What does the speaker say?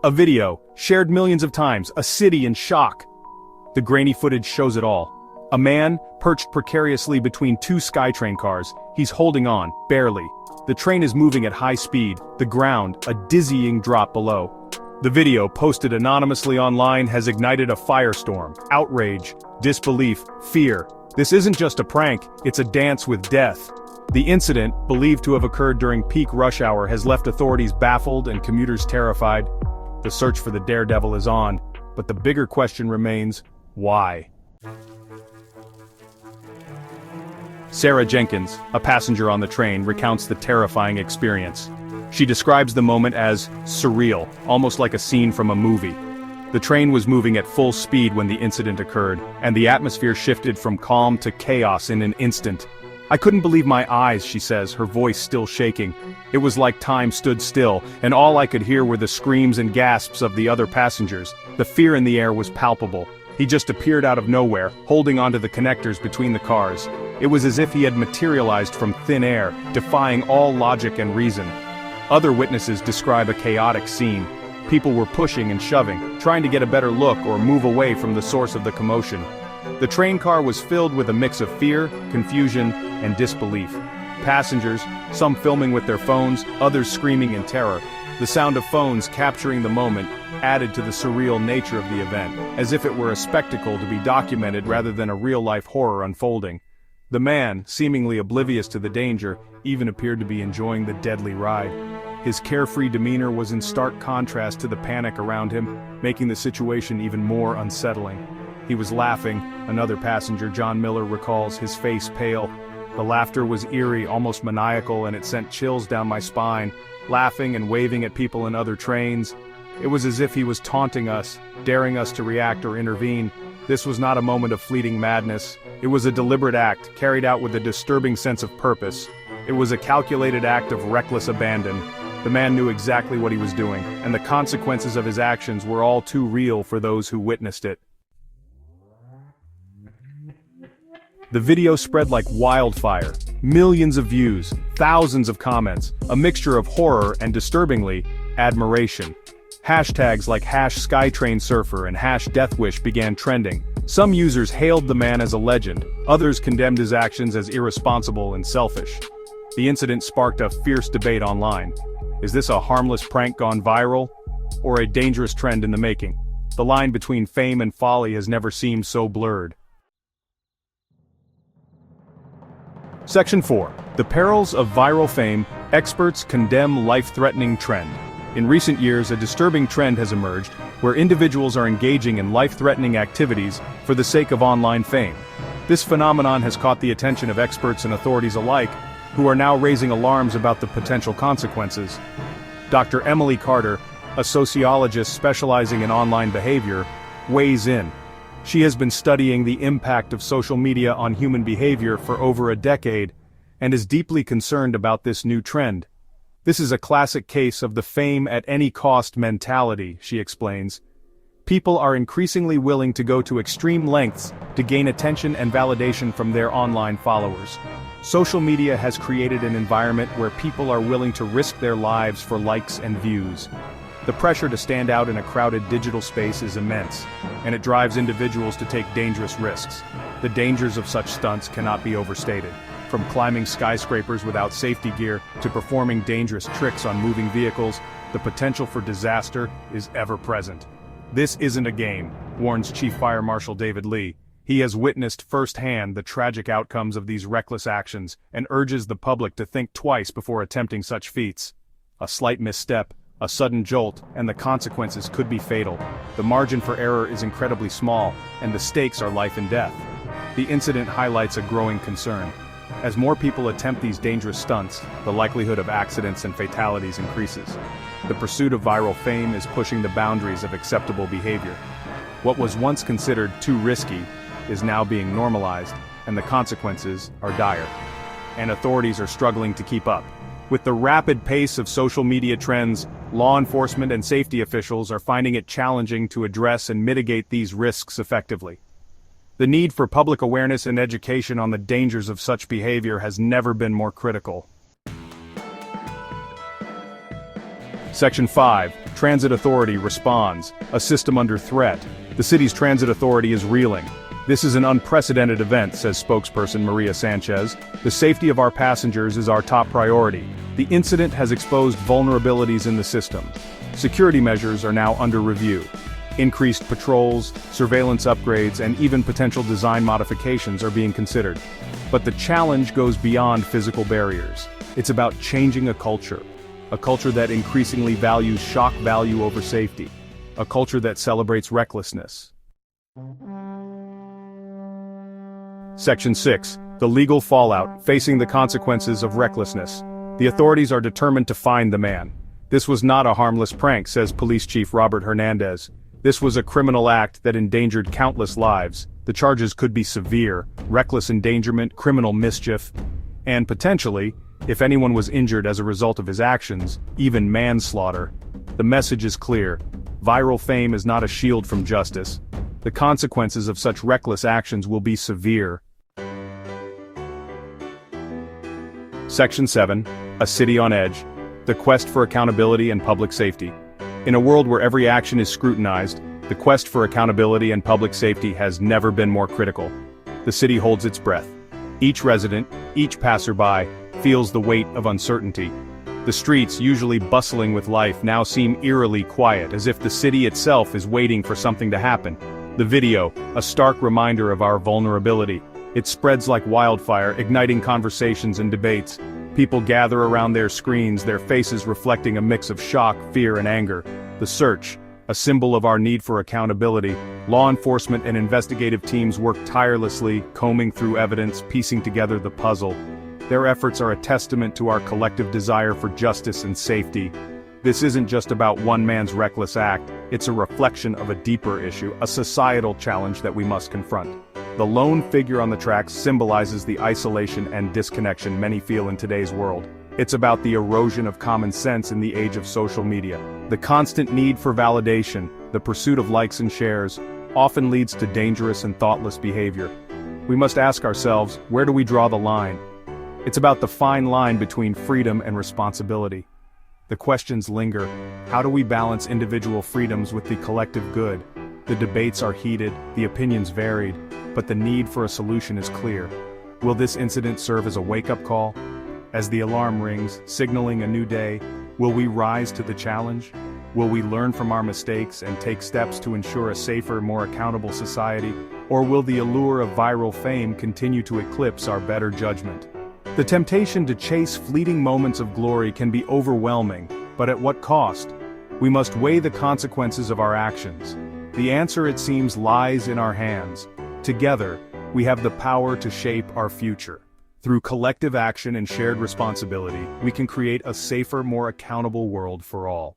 A video, shared millions of times, a city in shock. The grainy footage shows it all. A man, perched precariously between two SkyTrain cars, he's holding on, barely. The train is moving at high speed, the ground, a dizzying drop below. The video, posted anonymously online, has ignited a firestorm, outrage, disbelief, fear. This isn't just a prank, it's a dance with death. The incident, believed to have occurred during peak rush hour, has left authorities baffled and commuters terrified. The search for the daredevil is on, but the bigger question remains, why? Sarah Jenkins, a passenger on the train, recounts the terrifying experience. She describes the moment as surreal, almost like a scene from a movie. The train was moving at full speed when the incident occurred, and the atmosphere shifted from calm to chaos in an instant. I couldn't believe my eyes, she says, her voice still shaking. It was like time stood still, and all I could hear were the screams and gasps of the other passengers. The fear in the air was palpable. He just appeared out of nowhere, holding onto the connectors between the cars. It was as if he had materialized from thin air, defying all logic and reason. Other witnesses describe a chaotic scene. People were pushing and shoving, trying to get a better look or move away from the source of the commotion. The train car was filled with a mix of fear, confusion, and disbelief. Passengers, some filming with their phones, others screaming in terror. The sound of phones capturing the moment added to the surreal nature of the event, as if it were a spectacle to be documented rather than a real-life horror unfolding. The man, seemingly oblivious to the danger, even appeared to be enjoying the deadly ride. His carefree demeanor was in stark contrast to the panic around him, making the situation even more unsettling. He was laughing, another passenger, John Miller, recalls, his face pale. The laughter was eerie, almost maniacal, and it sent chills down my spine. Laughing and waving at people in other trains. It was as if he was taunting us, daring us to react or intervene. This was not a moment of fleeting madness. It was a deliberate act, carried out with a disturbing sense of purpose. It was a calculated act of reckless abandon. The man knew exactly what he was doing, and the consequences of his actions were all too real for those who witnessed it. The video spread like wildfire. Millions of views, thousands of comments, a mixture of horror and, disturbingly, admiration. Hashtags like #SkyTrainSurfer and #DeathWish began trending. Some users hailed the man as a legend, others condemned his actions as irresponsible and selfish. The incident sparked a fierce debate online. Is this a harmless prank gone viral, or a dangerous trend in the making? The line between fame and folly has never seemed so blurred. Section 4. The perils of viral fame, experts condemn life-threatening trend. In recent years, a disturbing trend has emerged, where individuals are engaging in life-threatening activities for the sake of online fame. This phenomenon has caught the attention of experts and authorities alike, who are now raising alarms about the potential consequences. Dr. Emily Carter, a sociologist specializing in online behavior, weighs in. She has been studying the impact of social media on human behavior for over a decade, and is deeply concerned about this new trend. This is a classic case of the fame at any cost mentality, she explains. People are increasingly willing to go to extreme lengths to gain attention and validation from their online followers. Social media has created an environment where people are willing to risk their lives for likes and views. The pressure to stand out in a crowded digital space is immense, and it drives individuals to take dangerous risks. The dangers of such stunts cannot be overstated. From climbing skyscrapers without safety gear to performing dangerous tricks on moving vehicles, the potential for disaster is ever present. This isn't a game, warns Chief Fire Marshal David Lee. He has witnessed firsthand the tragic outcomes of these reckless actions and urges the public to think twice before attempting such feats. A slight misstep, a sudden jolt, and the consequences could be fatal. The margin for error is incredibly small, and the stakes are life and death. The incident highlights a growing concern. As more people attempt these dangerous stunts, the likelihood of accidents and fatalities increases. The pursuit of viral fame is pushing the boundaries of acceptable behavior. What was once considered too risky is now being normalized, and the consequences are dire. And authorities are struggling to keep up. With the rapid pace of social media trends, law enforcement and safety officials are finding it challenging to address and mitigate these risks effectively. The need for public awareness and education on the dangers of such behavior has never been more critical. Section 5. Transit Authority responds, a system under threat. The city's transit authority is reeling. This is an unprecedented event, says spokesperson Maria Sanchez. The safety of our passengers is our top priority. The incident has exposed vulnerabilities in the system. Security measures are now under review. Increased patrols, surveillance upgrades, and even potential design modifications are being considered. But the challenge goes beyond physical barriers. It's about changing a culture that increasingly values shock value over safety, a culture that celebrates recklessness. Section 6. The legal fallout, facing the consequences of recklessness. The authorities are determined to find the man. This was not a harmless prank, says Police Chief Robert Hernandez. This was a criminal act that endangered countless lives. The charges could be severe: reckless endangerment, criminal mischief, and potentially, if anyone was injured as a result of his actions, even manslaughter. The message is clear. Viral fame is not a shield from justice. The consequences of such reckless actions will be severe. Section 7. A city on edge. The quest for accountability and public safety. In a world where every action is scrutinized, the quest for accountability and public safety has never been more critical. The city holds its breath. Each resident, each passerby, feels the weight of uncertainty. The streets, usually bustling with life, now seem eerily quiet, as if the city itself is waiting for something to happen. The video, a stark reminder of our vulnerability. It spreads like wildfire, igniting conversations and debates. People gather around their screens, their faces reflecting a mix of shock, fear, and anger. The search, a symbol of our need for accountability. Law enforcement and investigative teams work tirelessly, combing through evidence, piecing together the puzzle. Their efforts are a testament to our collective desire for justice and safety. This isn't just about one man's reckless act, it's a reflection of a deeper issue, a societal challenge that we must confront. The lone figure on the tracks symbolizes the isolation and disconnection many feel in today's world. It's about the erosion of common sense in the age of social media. The constant need for validation, the pursuit of likes and shares, often leads to dangerous and thoughtless behavior. We must ask ourselves, where do we draw the line? It's about the fine line between freedom and responsibility. The questions linger. How do we balance individual freedoms with the collective good? The debates are heated, the opinions varied, but the need for a solution is clear. Will this incident serve as a wake-up call? As the alarm rings, signaling a new day, will we rise to the challenge? Will we learn from our mistakes and take steps to ensure a safer, more accountable society? Or will the allure of viral fame continue to eclipse our better judgment? The temptation to chase fleeting moments of glory can be overwhelming, but at what cost? We must weigh the consequences of our actions. The answer, it seems, lies in our hands. Together, we have the power to shape our future. Through collective action and shared responsibility, we can create a safer, more accountable world for all.